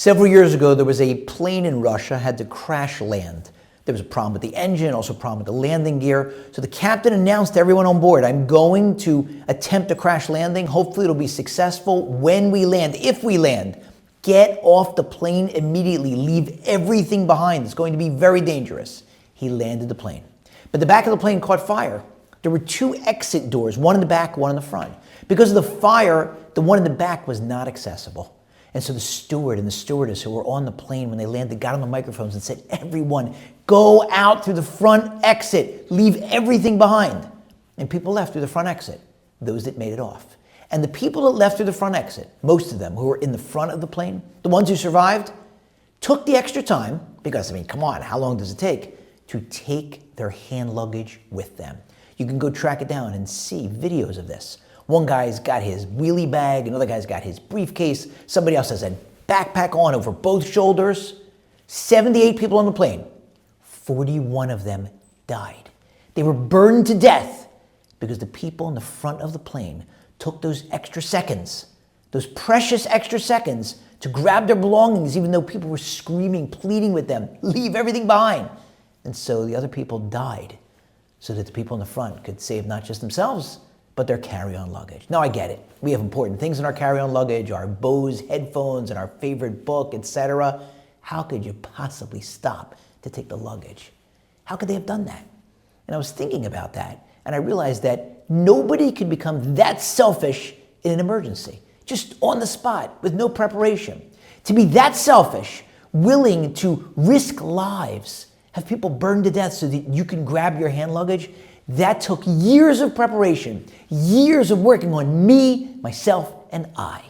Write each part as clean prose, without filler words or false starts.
Several years ago, there was a plane in Russia had to crash land. There was a problem with the engine, also a problem with the landing gear. So the captain announced to everyone on board, I'm going to attempt a crash landing. Hopefully it'll be successful. When we land, if we land, get off the plane immediately. Leave everything behind. It's going to be very dangerous. He landed the plane. But the back of the plane caught fire. There were two exit doors, one in the back, one in the front. Because of the fire, the one in the back was not accessible. And so the steward and the stewardess who were on the plane when they landed got on the microphones and said, everyone, go out through the front exit. Leave everything behind. And people left through the front exit, those that made it off. And the people that left through the front exit, most of them who were in the front of the plane, the ones who survived, took the extra time, because, come on, how long does it take, to take their hand luggage with them. You can go track it down and see videos of this. One guy's got his wheelie bag, another guy's got his briefcase, somebody else has a backpack on over both shoulders. 78 people on the plane, 41 of them died. They were burned to death because the people in the front of the plane took those extra seconds, those precious extra seconds, to grab their belongings, even though people were screaming, pleading with them, leave everything behind. And so the other people died so that the people in the front could save not just themselves, but their carry-on luggage. Now I get it. We have important things in our carry-on luggage, our Bose headphones and our favorite book, etc. How could you possibly stop to take the luggage? How could they have done that? And I was thinking about that, and I realized that nobody could become that selfish in an emergency, just on the spot with no preparation. To be that selfish, willing to risk lives, have people burned to death so that you can grab your hand luggage, that took years of preparation, years of working on me, myself, and I.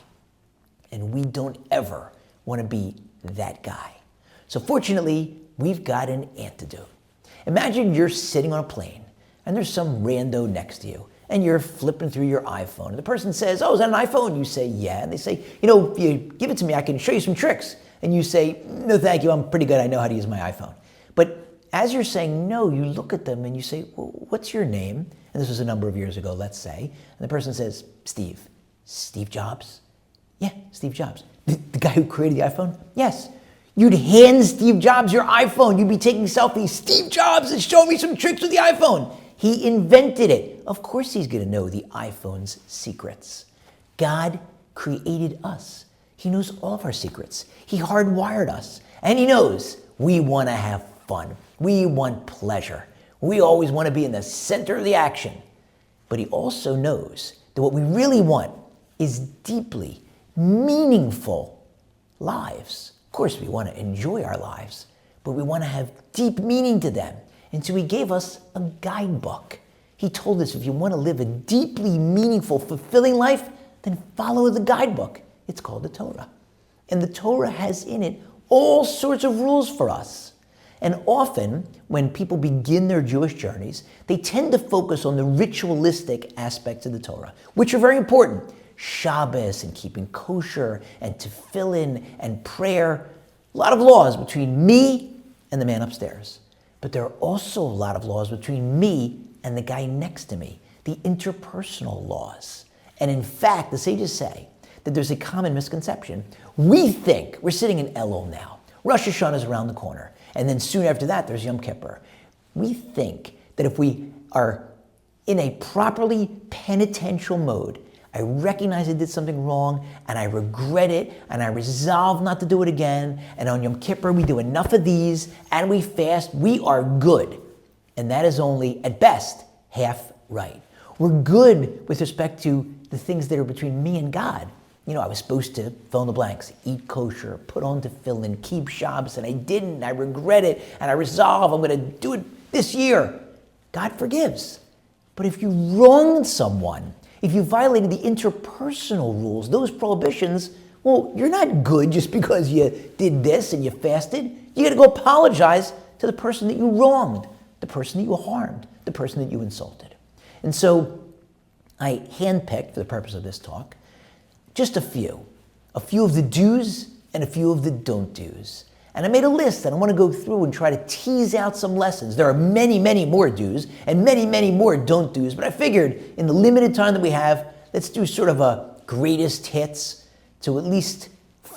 And we don't ever want to be that guy. So fortunately, we've got an antidote. Imagine you're sitting on a plane and there's some rando next to you and you're flipping through your iPhone. And the person says, oh, is that an iPhone? You say, yeah. And they say, if you give it to me, I can show you some tricks. And you say, no, thank you. I'm pretty good. I know how to use my iPhone. But as you're saying no, you look at them and you say, well, what's your name? And this was a number of years ago, let's say. And the person says, Steve. Steve Jobs? Yeah, Steve Jobs. The guy who created the iPhone? Yes. You'd hand Steve Jobs your iPhone. You'd be taking selfies. Steve Jobs is showing me some tricks with the iPhone. He invented it. Of course he's going to know the iPhone's secrets. God created us. He knows all of our secrets. He hardwired us. And he knows we want to have fun. We want pleasure. We always want to be in the center of the action. But he also knows that what we really want is deeply meaningful lives. Of course, we want to enjoy our lives, but we want to have deep meaning to them. And so he gave us a guidebook. He told us if you want to live a deeply meaningful, fulfilling life, then follow the guidebook. It's called the Torah. And the Torah has in it all sorts of rules for us. And often, when people begin their Jewish journeys, they tend to focus on the ritualistic aspects of the Torah, which are very important. Shabbos and keeping kosher and tefillin and prayer. A lot of laws between me and the man upstairs. But there are also a lot of laws between me and the guy next to me, the interpersonal laws. And in fact, the sages say that there's a common misconception. We think, we're sitting in Elul now, Rosh Hashanah is around the corner. And then soon after that, there's Yom Kippur. We think that if we are in a properly penitential mode, I recognize I did something wrong, and I regret it, and I resolve not to do it again, and on Yom Kippur we do enough of these, and we fast, we are good. And that is only, at best, half right. We're good with respect to the things that are between me and God. I was supposed to, fill in the blanks, eat kosher, put on tefillin, keep Shabbos, and I didn't. I regret it, and I resolve I'm going to do it this year. God forgives. But if you wronged someone, if you violated the interpersonal rules, those prohibitions, well, you're not good just because you did this and you fasted. You got to go apologize to the person that you wronged, the person that you harmed, the person that you insulted. And so I handpicked, for the purpose of this talk, just a few of the do's and a few of the don't do's. And I made a list and I want to go through and try to tease out some lessons. There are many, many more do's and many, many more don't do's, but I figured in the limited time that we have, let's do sort of a greatest hits to at least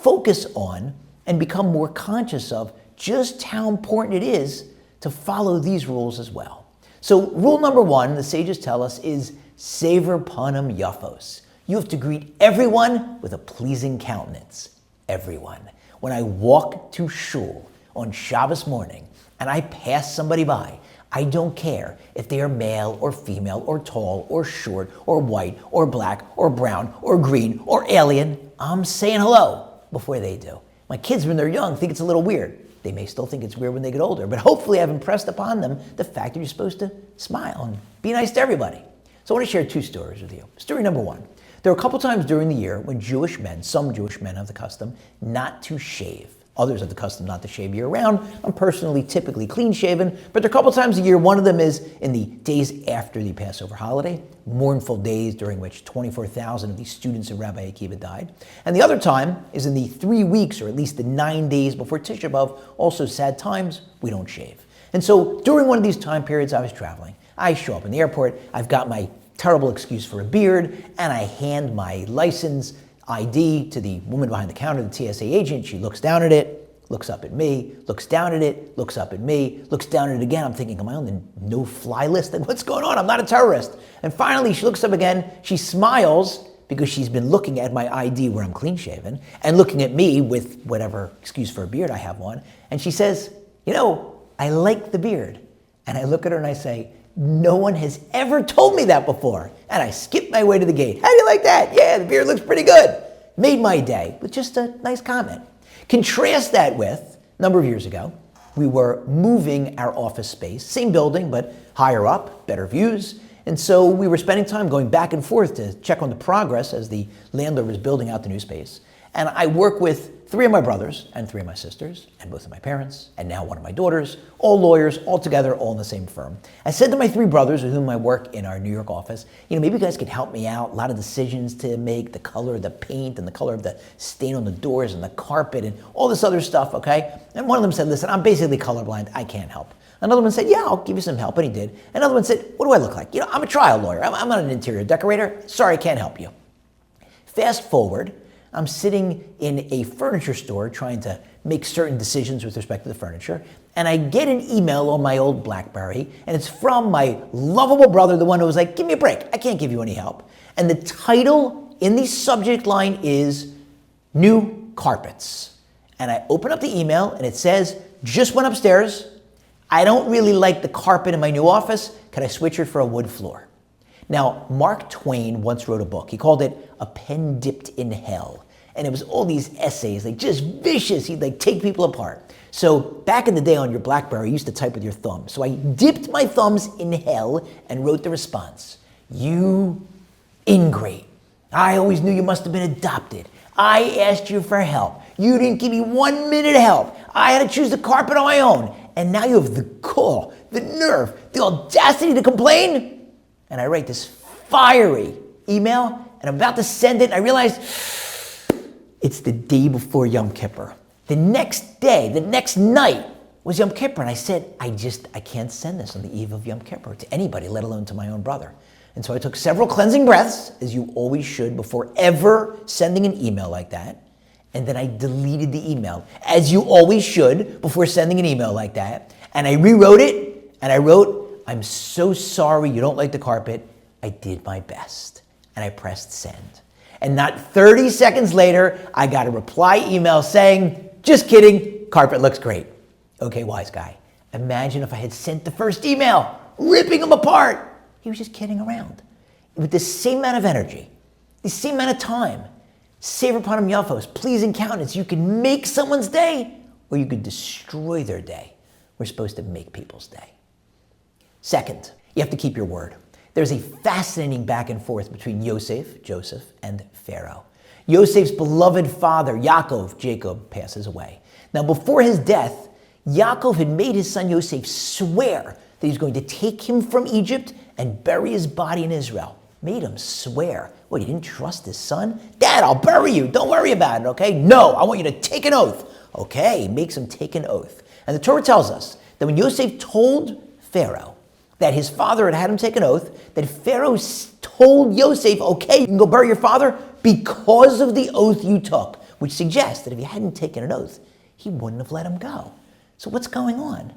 focus on and become more conscious of just how important it is to follow these rules as well. So rule number one, the sages tell us, is sever panim yafos. You have to greet everyone with a pleasing countenance. Everyone. When I walk to shul on Shabbos morning and I pass somebody by, I don't care if they are male or female or tall or short or white or black or brown or green or alien. I'm saying hello before they do. My kids, when they're young, think it's a little weird. They may still think it's weird when they get older, but hopefully I've impressed upon them the fact that you're supposed to smile and be nice to everybody. So I want to share two stories with you. Story number one. There are a couple times during the year when Jewish men, some Jewish men have the custom not to shave. Others have the custom not to shave year-round. I'm personally typically clean-shaven, but there are a couple times a year. One of them is in the days after the Passover holiday, mournful days during which 24,000 of these students of Rabbi Akiva died. And the other time is in the 3 weeks, or at least the 9 days before Tisha B'Av, also sad times, we don't shave. And so during one of these time periods, I was traveling. I show up in the airport, I've got my terrible excuse for a beard, and I hand my license ID to the woman behind the counter, the TSA agent. She looks down at it, looks up at me, looks down at it, looks up at me, looks down at it again. I'm thinking, am I on the no-fly list? Like, what's going on? I'm not a terrorist. And finally, she looks up again. She smiles because she's been looking at my ID where I'm clean-shaven and looking at me with whatever excuse for a beard I have on. And she says, you know, I like the beard. And I look at her and I say, no one has ever told me that before. And I skip my way to the gate. How do you like that? Yeah, the beard looks pretty good. Made my day with just a nice comment. Contrast that with, a number of years ago, we were moving our office space, same building, but higher up, better views. And so we were spending time going back and forth to check on the progress as the landlord was building out the new space. And I work with 3 of my brothers and 3 of my sisters and both of my parents and now one of my daughters, all lawyers, all together, all in the same firm. I said to my 3 brothers with whom I work in our New York office, you know, maybe you guys could help me out. A lot of decisions to make, the color of the paint and the color of the stain on the doors and the carpet and all this other stuff, okay? And one of them said, listen, I'm basically colorblind. I can't help. Another one said, yeah, I'll give you some help, and he did. Another one said, what do I look like? You know, I'm a trial lawyer. I'm not an interior decorator. Sorry, I can't help you. Fast forward, I'm sitting in a furniture store trying to make certain decisions with respect to the furniture, and I get an email on my old BlackBerry, and it's from my lovable brother, the one who was like, give me a break. I can't give you any help. And the title in the subject line is New Carpets. And I open up the email, and it says, just went upstairs. I don't really like the carpet in my new office. Can I switch it for a wood floor? Now, Mark Twain once wrote a book. He called it A Pen Dipped in Hell. And it was all these essays, like just vicious. He'd like take people apart. So back in the day on your BlackBerry, you used to type with your thumb. So I dipped my thumbs in hell and wrote the response. You ingrate. I always knew you must have been adopted. I asked you for help. You didn't give me 1 minute of help. I had to choose the carpet on my own. And now you have the gall, the nerve, the audacity to complain? And I write this fiery email, and I'm about to send it, and I realize it's the day before Yom Kippur. The next day, the next night was Yom Kippur, and I said, I can't send this on the eve of Yom Kippur to anybody, let alone to my own brother. And so I took several cleansing breaths, as you always should, before ever sending an email like that. And then I deleted the email, as you always should, before sending an email like that. And I rewrote it, and I wrote, I'm so sorry you don't like the carpet. I did my best. And I pressed send. And not 30 seconds later, I got a reply email saying, just kidding, carpet looks great. Okay, wise guy. Imagine if I had sent the first email, ripping him apart. He was just kidding around. With the same amount of energy, the same amount of time, savor panim yafos, pleasing countenance, you can make someone's day, or you could destroy their day. We're supposed to make people's day. Second, you have to keep your word. There's a fascinating back and forth between Joseph, and Pharaoh. Yosef's beloved father, Jacob, passes away. Now, before his death, Yaakov had made his son Yosef swear that he's going to take him from Egypt and bury his body in Israel. Made him swear. What, he didn't trust his son? Dad, I'll bury you. Don't worry about it, okay? No, I want you to take an oath. Okay, makes him take an oath. And the Torah tells us that when Yosef told Pharaoh that his father had him take an oath, that Pharaoh told Yosef, okay, you can go bury your father because of the oath you took. which suggests that if he hadn't taken an oath, he wouldn't have let him go. So what's going on?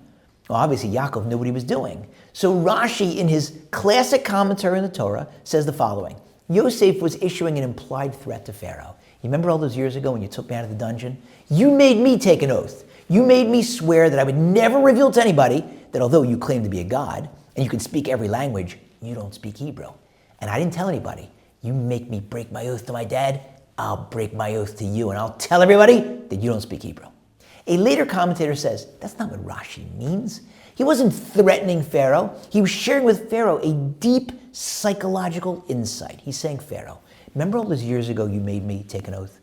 Well, obviously Yaakov knew what he was doing. So Rashi, in his classic commentary on the Torah, says the following. Yosef was issuing an implied threat to Pharaoh. You remember all those years ago when you took me out of the dungeon? You made me take an oath. You made me swear that I would never reveal to anybody that although you claim to be a god and you can speak every language, you don't speak Hebrew. And I didn't tell anybody. You make me break my oath to my dad, I'll break my oath to you and I'll tell everybody that you don't speak Hebrew. A later commentator says, that's not what Rashi means. He wasn't threatening Pharaoh. He was sharing with Pharaoh a deep psychological insight. He's saying, Pharaoh, remember all those years ago you made me take an oath?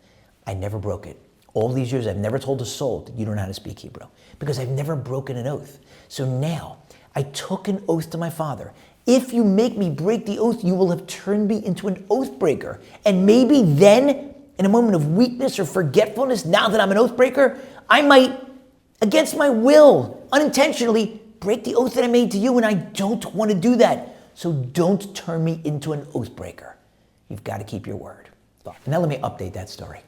I never broke it. All these years I've never told a soul that you don't know how to speak Hebrew because I've never broken an oath. So now I took an oath to my father. If you make me break the oath, you will have turned me into an oath breaker. And maybe then, in a moment of weakness or forgetfulness, now that I'm an oath breaker, I might, against my will, unintentionally, break the oath that I made to you, and I don't want to do that. So don't turn me into an oath breaker. You've got to keep your word. Now let me update that story.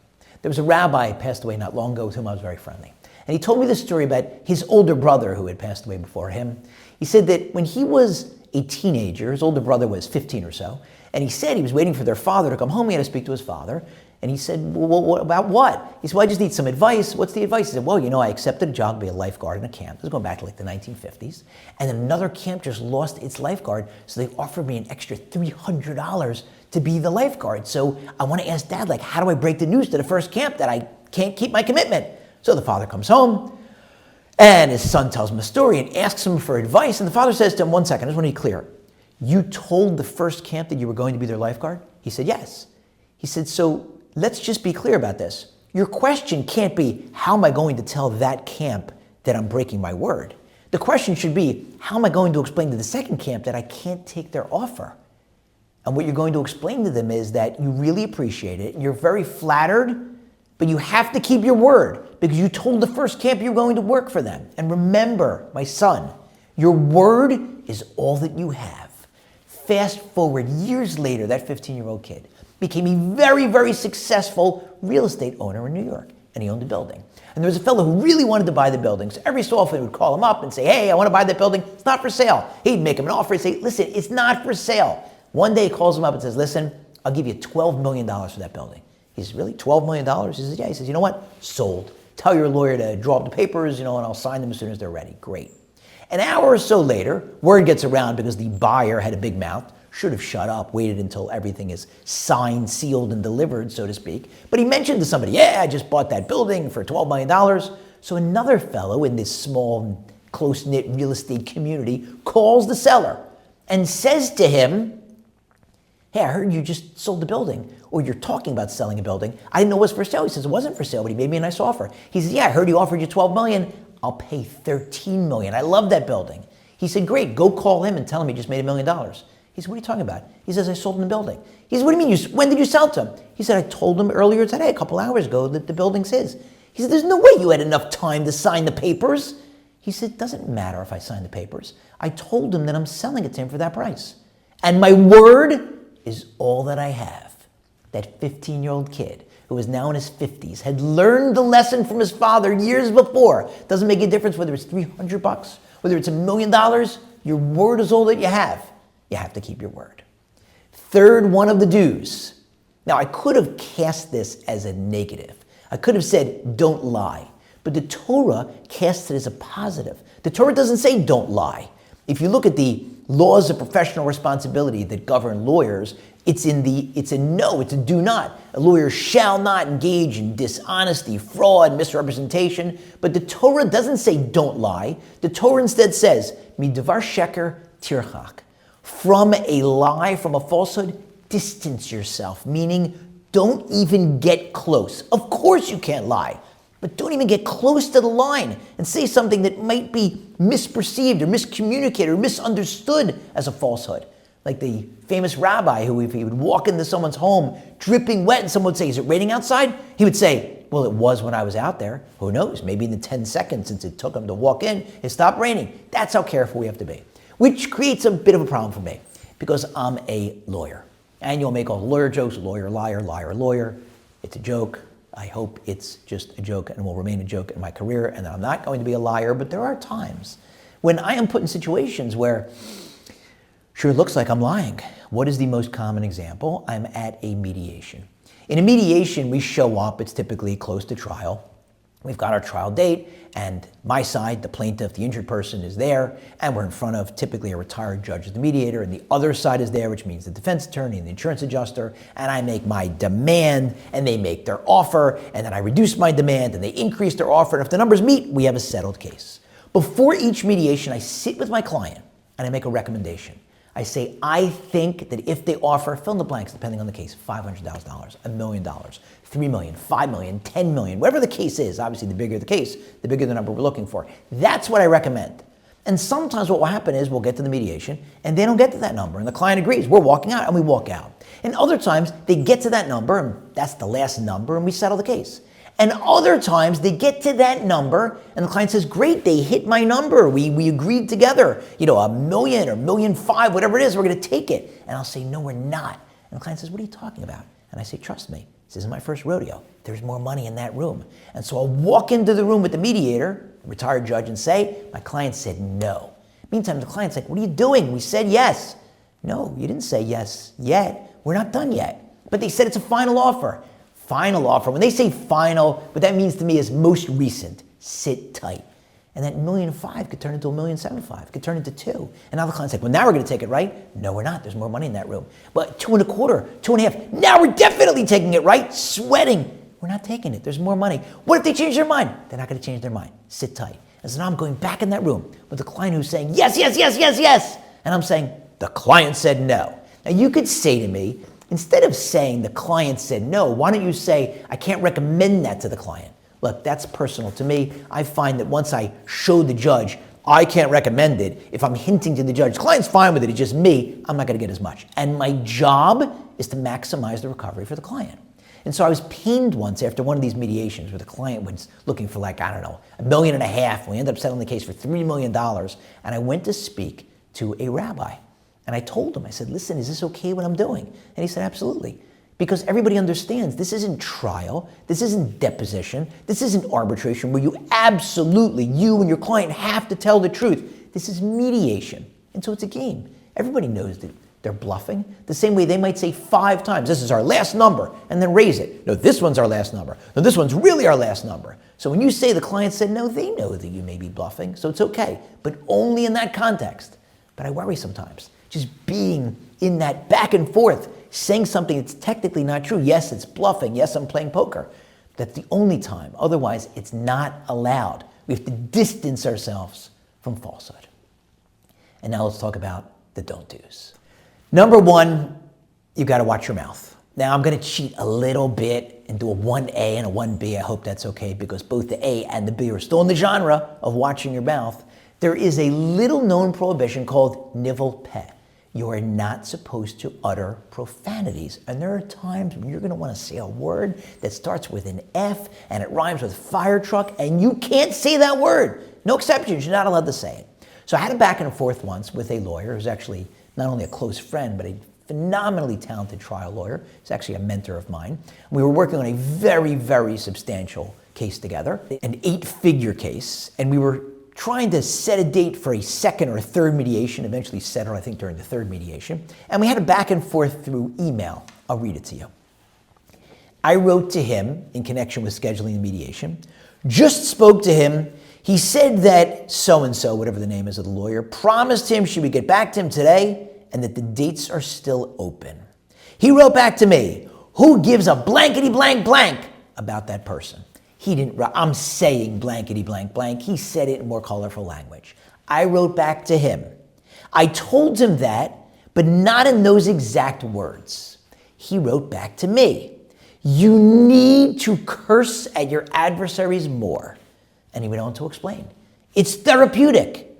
There was a rabbi who passed away not long ago with whom I was very friendly. And he told me this story about his older brother who had passed away before him. He said that when he was a teenager, his older brother was 15 or so, and he said he was waiting for their father to come home. He had to speak to his father. And he said, well, what about what? He said, well, I just need some advice. What's the advice? He said, well, I accepted a job to be a lifeguard in a camp. This was going back to like the 1950s. And then another camp just lost its lifeguard, so they offered me an extra $300 to be the lifeguard. So I want to ask Dad, how do I break the news to the first camp that I can't keep my commitment? So the father comes home, and his son tells him a story and asks him for advice. And the father says to him, 1 second, I just want to be clear. You told the first camp that you were going to be their lifeguard? He said, yes. He said, so let's just be clear about this. Your question can't be, how am I going to tell that camp that I'm breaking my word? The question should be, how am I going to explain to the second camp that I can't take their offer? And what you're going to explain to them is that you really appreciate it, and you're very flattered, but you have to keep your word because you told the first camp you're going to work for them. And remember, my son, your word is all that you have. Fast forward years later, that 15-year-old kid became a very, very successful real estate owner in New York, and he owned a building. And there was a fellow who really wanted to buy the building, so every so often he would call him up and say, hey, I want to buy that building. It's not for sale. He'd make him an offer and say, listen, it's not for sale. One day he calls him up and says, listen, I'll give you $12 million for that building. He says, really, $12 million? He says, yeah. He says, you know what? Sold. Tell your lawyer to draw up the papers, and I'll sign them as soon as they're ready. Great. An hour or so later, word gets around because the buyer had a big mouth, should have shut up, waited until everything is signed, sealed, and delivered, so to speak. But he mentioned to somebody, yeah, I just bought that building for $12 million. So another fellow in this small, close-knit real estate community calls the seller and says to him, hey, I heard you just sold the building, or you're talking about selling a building. I didn't know it was for sale. He says, it wasn't for sale, but he made me a nice offer. He says, yeah, I heard he offered you $12 million. I'll pay $13 million. I love that building. He said, great, go call him and tell him he just made $1 million. He said, what are you talking about? He says, I sold him the building. He said, what do you mean? When did you sell it to him? He said, I told him earlier today, a couple hours ago, that the building's his. He said, there's no way you had enough time to sign the papers. He said, it doesn't matter if I sign the papers. I told him that I'm selling it to him for that price. And my word is all that I have. That 15-year-old kid, who is now in his 50s, had learned the lesson from his father years before. Doesn't make a difference whether it's $300, whether it's $1 million. Your word is all that you have. You have to keep your word. Third one of the do's. Now, I could have cast this as a negative. I could have said, don't lie. But the Torah casts it as a positive. The Torah doesn't say don't lie. If you look at the laws of professional responsibility that govern lawyers, it's a do not. A lawyer shall not engage in dishonesty, fraud, misrepresentation. But the Torah doesn't say don't lie. The Torah instead says, midavar sheker tirchak. From a lie, from a falsehood, distance yourself, meaning don't even get close. Of course you can't lie, but don't even get close to the line and say something that might be misperceived or miscommunicated or misunderstood as a falsehood. Like the famous rabbi who, if he would walk into someone's home dripping wet and someone would say, is it raining outside? He would say, well, it was when I was out there. Who knows? Maybe in the 10 seconds since it took him to walk in, it stopped raining. That's how careful we have to be. Which creates a bit of a problem for me because I'm a lawyer. And you'll make all the lawyer jokes, lawyer, liar, liar, lawyer. It's a joke. I hope it's just a joke and will remain a joke in my career and that I'm not going to be a liar, but there are times when I am put in situations where sure it looks like I'm lying. What is the most common example? I'm at a mediation. In a mediation, we show up, it's typically close to trial. We've got our trial date, and my side, the plaintiff, the injured person, is there, and we're in front of typically a retired judge as the mediator, and the other side is there, which means the defense attorney and the insurance adjuster, and I make my demand, and they make their offer, and then I reduce my demand, and they increase their offer, and if the numbers meet, we have a settled case. Before each mediation, I sit with my client, and I make a recommendation. I say, I think that if they offer, fill in the blanks depending on the case, $500,000, $1 million, $3 million, $5 million, $10 million, whatever the case is, obviously the bigger the case, the bigger the number we're looking for. That's what I recommend. And sometimes what will happen is we'll get to the mediation and they don't get to that number and the client agrees. We're walking out and we walk out. And other times they get to that number and that's the last number and we settle the case. And other times they get to that number and the client says, great, they hit my number. We agreed together, $1 million or $1.5 million, whatever it is, we're gonna take it. And I'll say, no, we're not. And the client says, what are you talking about? And I say, trust me, this isn't my first rodeo. There's more money in that room. And so I'll walk into the room with the mediator, the retired judge, and say, my client said no. Meantime, the client's like, what are you doing? We said yes. No, you didn't say yes yet. We're not done yet. But they said it's a final offer. Final offer. When they say final, what that means to me is most recent. Sit tight. And that $1.5 million could turn into $1.75 million, could turn into $2 million. And now the client's like, well, now we're going to take it, right? No, we're not. There's more money in that room. But $2.25 million, $2.5 million. Now we're definitely taking it, right? Sweating. We're not taking it. There's more money. What if they change their mind? They're not going to change their mind. Sit tight. And so now I'm going back in that room with the client who's saying, yes, yes, yes, yes, yes. And I'm saying, the client said no. Now you could say to me, instead of saying the client said no, why don't you say, I can't recommend that to the client? Look, that's personal to me. I find that once I show the judge, I can't recommend it. If I'm hinting to the judge, the client's fine with it, it's just me, I'm not gonna get as much. And my job is to maximize the recovery for the client. And so I was pained once after one of these mediations where the client was looking for $1.5 million. We ended up settling the case for $3 million. And I went to speak to a rabbi. And I told him, I said, listen, is this okay what I'm doing? And he said, absolutely. Because everybody understands this isn't trial, this isn't deposition, this isn't arbitration where you and your client have to tell the truth. This is mediation. And so it's a game. Everybody knows that they're bluffing. The same way they might say 5 times, this is our last number, and then raise it. No, this one's our last number. No, this one's really our last number. So when you say the client said no, they know that you may be bluffing, so it's okay, but only in that context. But I worry sometimes. Just being in that back and forth, saying something that's technically not true. Yes, it's bluffing. Yes, I'm playing poker. That's the only time. Otherwise, it's not allowed. We have to distance ourselves from falsehood. And now let's talk about the don't do's. Number 1, you've got to watch your mouth. Now, I'm going to cheat a little bit and do a 1A and a 1B. I hope that's okay because both the A and the B are still in the genre of watching your mouth. There is a little known prohibition called nivel peh. You are not supposed to utter profanities. And there are times when you're going to want to say a word that starts with an F and it rhymes with fire truck and you can't say that word. No exceptions. You're not allowed to say it. So I had a back and forth once with a lawyer who's actually not only a close friend, but a phenomenally talented trial lawyer. He's actually a mentor of mine. We were working on a very, very substantial case together, an 8-figure case, and we were trying to set a date for a second or third mediation, eventually settled, I think, during the third mediation. And we had a back and forth through email. I'll read it to you. I wrote to him in connection with scheduling the mediation, just spoke to him. He said that so-and-so, whatever the name is of the lawyer, promised him she would get back to him today and that the dates are still open. He wrote back to me, who gives a blankety blank blank about that person? He didn't, I'm saying blankety blank blank. He said it in more colorful language. I wrote back to him. I told him that, but not in those exact words. He wrote back to me. You need to curse at your adversaries more. And he went on to explain. It's therapeutic.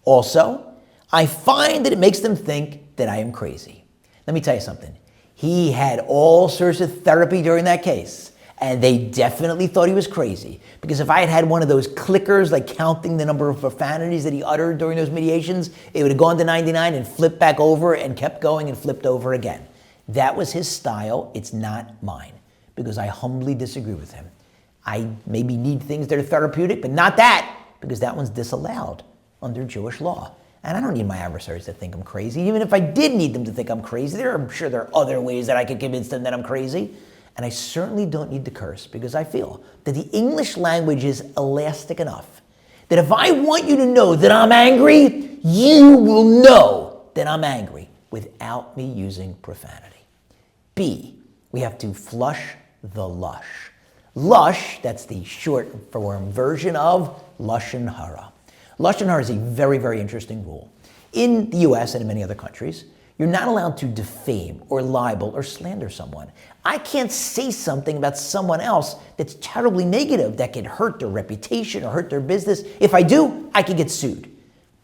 Also, I find that it makes them think that I am crazy. Let me tell you something. He had all sorts of therapy during that case. And they definitely thought he was crazy. Because if I had had one of those clickers, like counting the number of profanities that he uttered during those mediations, it would have gone to 99 and flipped back over and kept going and flipped over again. That was his style. It's not mine. because I humbly disagree with him. I maybe need things that are therapeutic, but not that, because that one's disallowed under Jewish law. And I don't need my adversaries to think I'm crazy. Even if I did need them to think I'm crazy, I'm sure there are other ways that I could convince them that I'm crazy. And I certainly don't need to curse, because I feel that the English language is elastic enough that if I want you to know that I'm angry, you will know that I'm angry without me using profanity. B, we have to flush the lush. Lush, that's the short form version of Lashon Hara. Lashon Hara is a very, very interesting rule. In the US and in many other countries, you're not allowed to defame or libel or slander someone. I can't say something about someone else that's terribly negative that could hurt their reputation or hurt their business. If I do, I could get sued.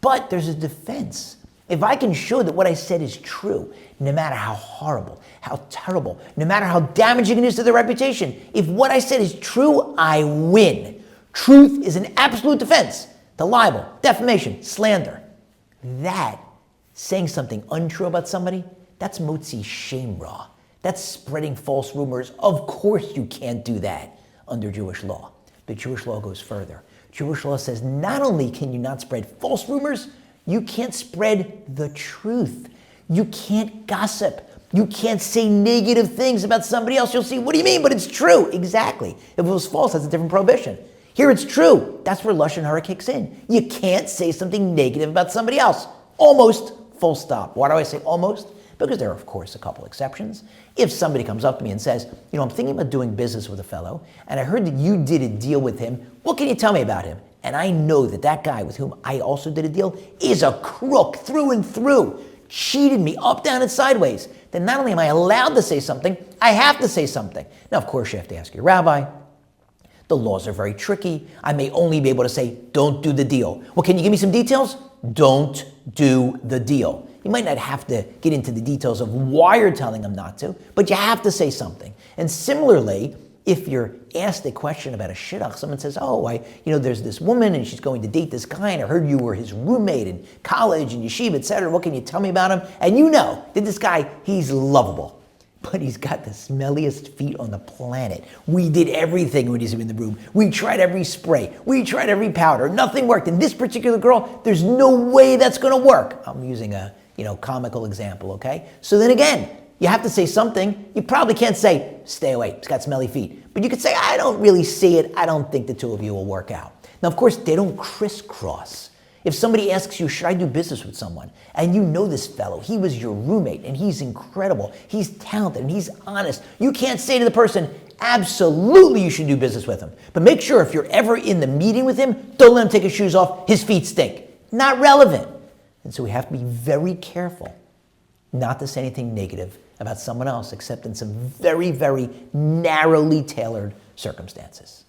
But there's a defense. If I can show that what I said is true, no matter how horrible, how terrible, no matter how damaging it is to their reputation, if what I said is true, I win. Truth is an absolute defense to libel, defamation, slander. That, saying something untrue about somebody, that's motzi shem ra. That's spreading false rumors. Of course you can't do that under Jewish law. But Jewish law goes further. Jewish law says not only can you not spread false rumors, you can't spread the truth. You can't gossip. You can't say negative things about somebody else. You'll see, what do you mean? But it's true. Exactly. If it was false, that's a different prohibition. Here it's true. That's where Lashon Hara kicks in. You can't say something negative about somebody else. Almost, full stop. Why do I say almost? Because there are, of course, a couple exceptions. If somebody comes up to me and says, I'm thinking about doing business with a fellow, and I heard that you did a deal with him, what can you tell me about him? And I know that that guy with whom I also did a deal is a crook through and through, cheated me up, down, and sideways. Then not only am I allowed to say something, I have to say something. Now, of course, you have to ask your rabbi. The laws are very tricky. I may only be able to say, don't do the deal. Well, can you give me some details? Don't do the deal. You might not have to get into the details of why you're telling them not to, but you have to say something. And similarly, if you're asked a question about a shidduch, someone says, there's this woman and she's going to date this guy and I heard you were his roommate in college and yeshiva, etc. What can you tell me about him? And you know that this guy, he's lovable, but he's got the smelliest feet on the planet. We did everything when he's in the room. We tried every spray. We tried every powder. Nothing worked. And this particular girl, there's no way that's going to work. I'm using a comical example, okay? So then again, you have to say something. You probably can't say, stay away, he's got smelly feet. But you could say, I don't really see it. I don't think the two of you will work out. Now, of course, they don't crisscross. If somebody asks you, should I do business with someone? And you know this fellow, he was your roommate and he's incredible. He's talented and he's honest. You can't say to the person, absolutely you should do business with him. But make sure if you're ever in the meeting with him, don't let him take his shoes off. His feet stink. Not relevant. And so we have to be very careful not to say anything negative about someone else except in some very, very narrowly tailored circumstances.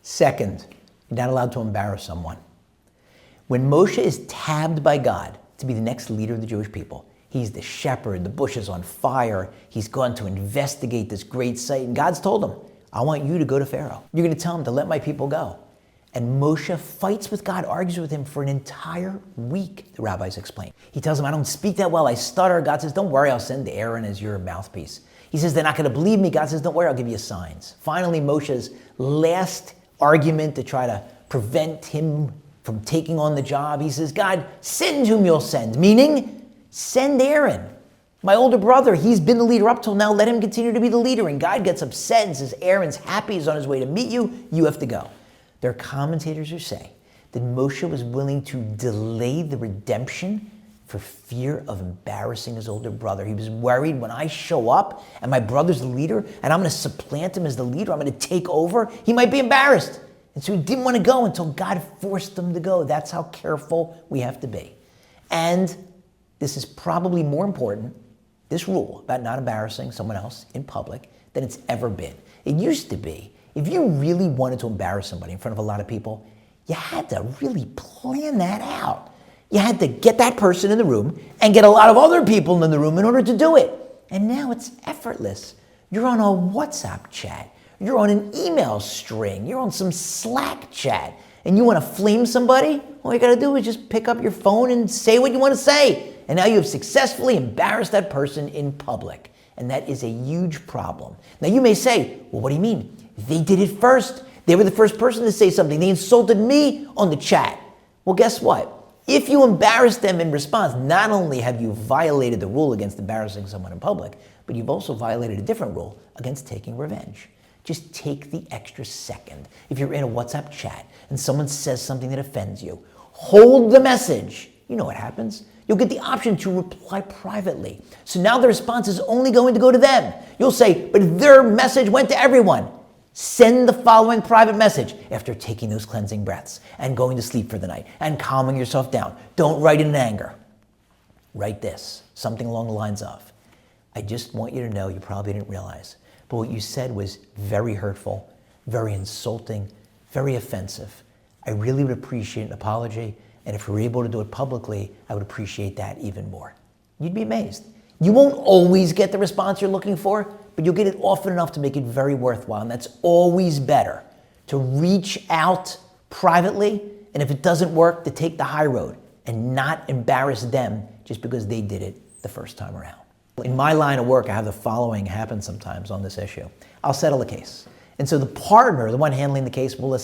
Second, you're not allowed to embarrass someone. When Moshe is tabbed by God to be the next leader of the Jewish people, he's the shepherd, the bush is on fire, he's gone to investigate this great site, and God's told him, I want you to go to Pharaoh. You're going to tell him to let my people go. And Moshe fights with God, argues with him for an entire week, the rabbis explain. He tells him, I don't speak that well, I stutter. God says, don't worry, I'll send Aaron as your mouthpiece. He says, they're not going to believe me. God says, don't worry, I'll give you signs. Finally, Moshe's last argument to try to prevent him from taking on the job, he says, God, send whom you'll send, meaning send Aaron. My older brother, he's been the leader up till now, let him continue to be the leader. And God gets upset and says, Aaron's happy, he's on his way to meet you, you have to go. There are commentators who say that Moshe was willing to delay the redemption for fear of embarrassing his older brother. He was worried, when I show up and my brother's the leader and I'm going to supplant him as the leader, I'm going to take over, he might be embarrassed. And so he didn't want to go until God forced him to go. That's how careful we have to be. And this is probably more important, this rule about not embarrassing someone else in public, than it's ever been. It used to be, if you really wanted to embarrass somebody in front of a lot of people, you had to really plan that out. You had to get that person in the room and get a lot of other people in the room in order to do it. And now it's effortless. You're on a WhatsApp chat. You're on an email string. You're on some Slack chat. And you want to flame somebody? All you got to do is just pick up your phone and say what you want to say. And now you have successfully embarrassed that person in public. And that is a huge problem. Now you may say, well, what do you mean? They did it first. They were the first person to say something. They insulted me on the chat. Well, guess what? If you embarrass them in response, not only have you violated the rule against embarrassing someone in public, but you've also violated a different rule against taking revenge. Just take the extra second. If you're in a WhatsApp chat and someone says something that offends you, hold the message. You know what happens. You'll get the option to reply privately. So now the response is only going to go to them. You'll say, but their message went to everyone. Send the following private message after taking those cleansing breaths and going to sleep for the night and calming yourself down. Don't write in anger. Write this, something along the lines of, I just want you to know, you probably didn't realize, but what you said was very hurtful, very insulting, very offensive. I really would appreciate an apology, and if we were able to do it publicly, I would appreciate that even more. You'd be amazed. You won't always get the response you're looking for, but you'll get it often enough to make it very worthwhile, and that's always better, to reach out privately, and if it doesn't work, to take the high road and not embarrass them just because they did it the first time around. In my line of work, I have the following happen sometimes on this issue. I'll settle a case. And so the partner, the one handling the case, will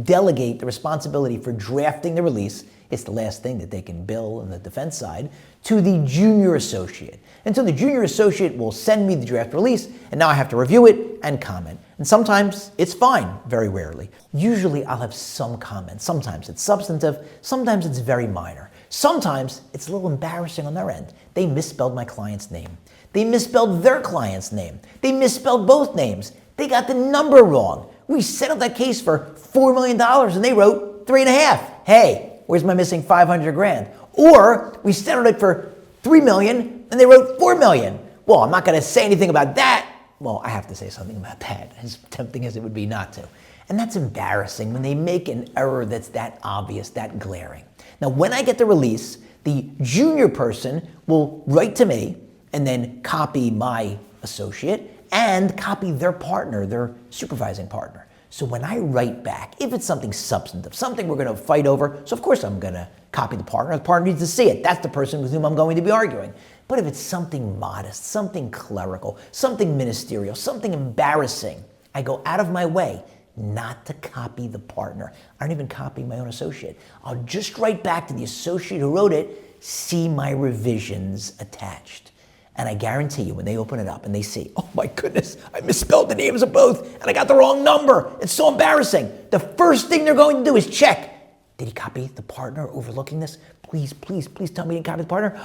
delegate the responsibility for drafting the release. It's the last thing that they can bill on the defense side, to the junior associate. And so the junior associate will send me the draft release, and now I have to review it and comment. And sometimes it's fine, very rarely. Usually I'll have some comments. Sometimes it's substantive, sometimes it's very minor. Sometimes it's a little embarrassing on their end. They misspelled my client's name. They misspelled their client's name. They misspelled both names. They got the number wrong. We settled that case for $4 million and they wrote 3.5. Hey, where's my missing 500 grand? Or we settled it for 3 million and they wrote 4 million. Well, I'm not going to say anything about that. Well, I have to say something about that, as tempting as it would be not to. And that's embarrassing when they make an error that's that obvious, that glaring. Now, when I get the release, the junior person will write to me and then copy my associate and copy their partner, their supervising partner. So when I write back, if it's something substantive, something we're going to fight over, so of course I'm going to copy the partner. The partner needs to see it. That's the person with whom I'm going to be arguing. But if it's something modest, something clerical, something ministerial, something embarrassing, I go out of my way not to copy the partner. I don't even copy my own associate. I'll just write back to the associate who wrote it, see my revisions attached. And I guarantee you, when they open it up and they see, oh my goodness, I misspelled the names of both and I got the wrong number. It's so embarrassing. The first thing they're going to do is check. Did he copy the partner overlooking this? Please, please, please tell me he didn't copy the partner.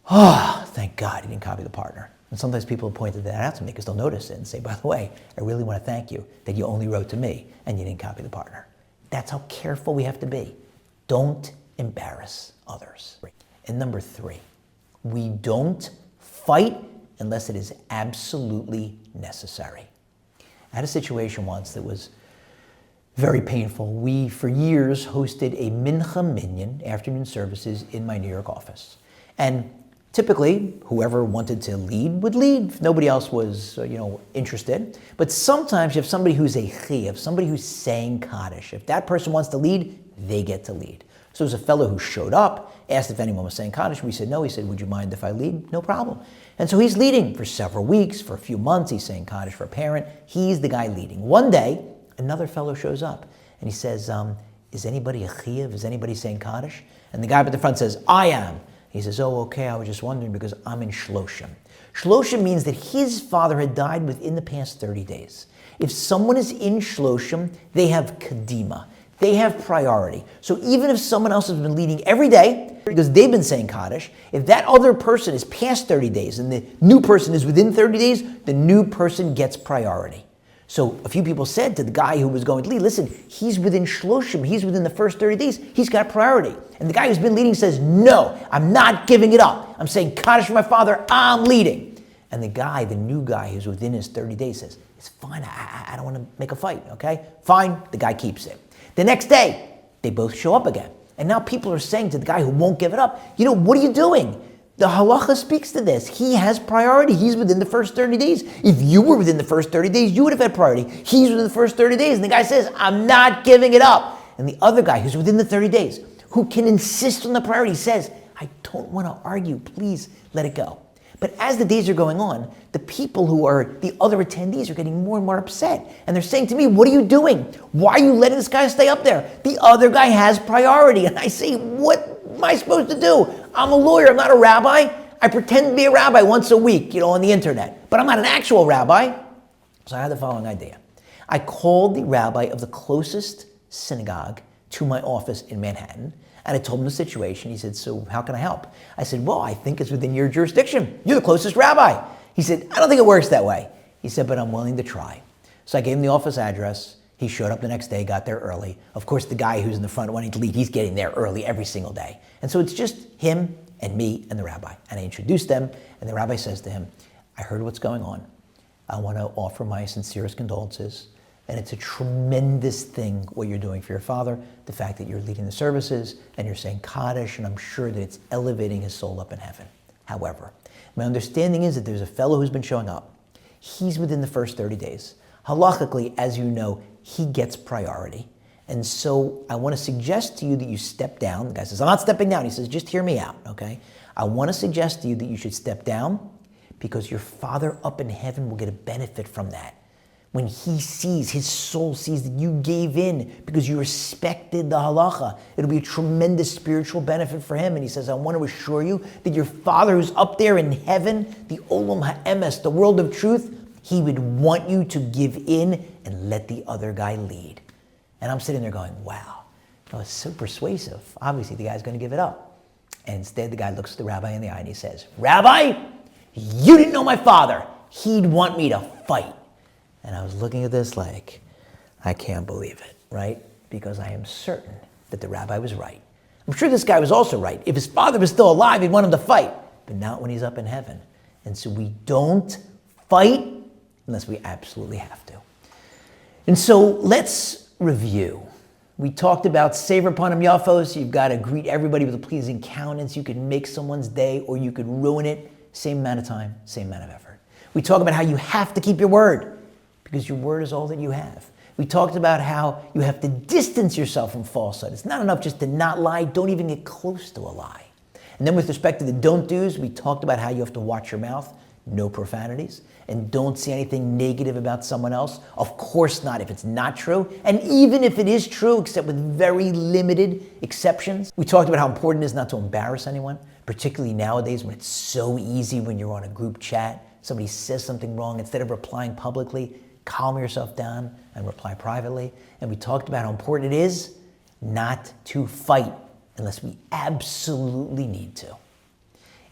Oh, thank God he didn't copy the partner. And sometimes people have pointed that out to me because they'll notice it and say, by the way, I really want to thank you that you only wrote to me and you didn't copy the partner. That's how careful we have to be. Don't embarrass others. And number 3, we don't fight unless it is absolutely necessary. I had a situation once that was very painful. We, for years, hosted a Mincha Minyan, afternoon services, in my New York office. And typically, whoever wanted to lead would lead. If nobody else was, interested. But sometimes you have somebody who's a chiyuv, somebody who's saying Kaddish. If that person wants to lead, they get to lead. So there was a fellow who showed up, asked if anyone was saying Kaddish. We said no. He said, would you mind if I lead? No problem. And so he's leading for several weeks, for a few months. He's saying Kaddish for a parent. He's the guy leading. One day, another fellow shows up and he says, is anybody a chiyuv? Is anybody saying Kaddish? And the guy up at the front says, I am. He says, oh, okay, I was just wondering because I'm in Shloshim. Shloshim means that his father had died within the past 30 days. If someone is in Shloshim, they have kadima. They have priority. So even if someone else has been leading every day, because they've been saying Kaddish, if that other person is past 30 days and the new person is within 30 days, the new person gets priority. So a few people said to the guy who was going to lead, listen, he's within Shloshim, he's within the first 30 days, he's got priority. And the guy who's been leading says, no, I'm not giving it up. I'm saying Kaddish for my father, I'm leading. And the guy, the new guy who's within his 30 days says, it's fine, I don't want to make a fight, okay? Fine, the guy keeps it. The next day, they both show up again. And now people are saying to the guy who won't give it up, what are you doing? The halacha speaks to this. He has priority. He's within the first 30 days. If you were within the first 30 days, you would have had priority. He's within the first 30 days. And the guy says, I'm not giving it up. And the other guy who's within the 30 days, who can insist on the priority, says, I don't want to argue. Please let it go. But as the days are going on, the people who are the other attendees are getting more and more upset. And they're saying to me, what are you doing? Why are you letting this guy stay up there? The other guy has priority. And I say, what am I supposed to do? I'm a lawyer, I'm not a rabbi. I pretend to be a rabbi once a week, on the internet. But I'm not an actual rabbi. So I had the following idea. I called the rabbi of the closest synagogue to my office in Manhattan, and I told him the situation. He said, so how can I help? I said, well, I think it's within your jurisdiction. You're the closest rabbi. He said, I don't think it works that way. He said, but I'm willing to try. So I gave him the office address. He showed up the next day, got there early. Of course, the guy who's in the front wanting to leave, he's getting there early every single day. And so it's just him and me and the rabbi. And I introduced them, and the rabbi says to him, I heard what's going on. I want to offer my sincerest condolences. And it's a tremendous thing what you're doing for your father, the fact that you're leading the services and you're saying Kaddish, and I'm sure that it's elevating his soul up in heaven. However, my understanding is that there's a fellow who's been showing up. He's within the first 30 days. Halachically, as you know, he gets priority. And so I want to suggest to you that you step down. The guy says, I'm not stepping down. He says, just hear me out, okay? I want to suggest to you that you should step down because your father up in heaven will get a benefit from that. When he sees, his soul sees that you gave in because you respected the halacha, it'll be a tremendous spiritual benefit for him. And he says, I want to assure you that your father who's up there in heaven, the olam ha'emes, the world of truth, he would want you to give in and let the other guy lead. And I'm sitting there going, wow, it's so persuasive. Obviously, the guy's going to give it up. And instead, the guy looks the rabbi in the eye and he says, Rabbi, you didn't know my father. He'd want me to fight. And I was looking at this like, I can't believe it, right? Because I am certain that the rabbi was right. I'm sure this guy was also right. If his father was still alive, he'd want him to fight, but not when he's up in heaven. And so we don't fight unless we absolutely have to. And so let's review. We talked about Sever Panim Yafos. You've got to greet everybody with a pleasing countenance. You can make someone's day or you could ruin it. Same amount of time, same amount of effort. We talk about how you have to keep your word, because your word is all that you have. We talked about how you have to distance yourself from falsehood. It's not enough just to not lie. Don't even get close to a lie. And then with respect to the don't do's, we talked about how you have to watch your mouth, no profanities, and don't say anything negative about someone else. Of course not if it's not true. And even if it is true, except with very limited exceptions. We talked about how important it is not to embarrass anyone, particularly nowadays when it's so easy when you're on a group chat. Somebody says something wrong, instead of replying publicly, calm yourself down and reply privately. And we talked about how important it is not to fight unless we absolutely need to.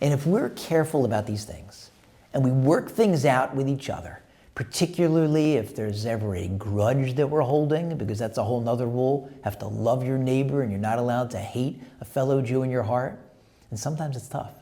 And if we're careful about these things and we work things out with each other, particularly if there's ever a grudge that we're holding, because that's a whole nother rule, have to love your neighbor and you're not allowed to hate a fellow Jew in your heart. And sometimes it's tough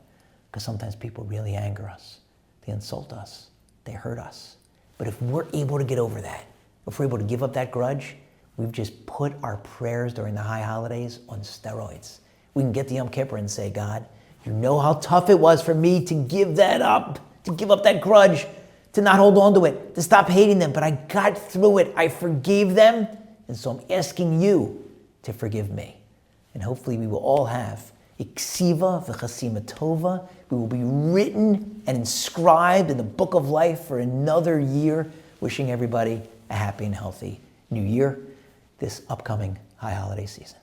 because sometimes people really anger us. They insult us. They hurt us. But if we're able to get over that, if we're able to give up that grudge, we've just put our prayers during the high holidays on steroids. We can get to Yom Kippur and say, God, you know how tough it was for me to give that up, to give up that grudge, to not hold on to it, to stop hating them, but I got through it. I forgave them, and so I'm asking you to forgive me. And hopefully we will all have Iksiva v'chasima tova. We will be written and inscribed in the book of life for another year. Wishing everybody a happy and healthy new year this upcoming high holiday season.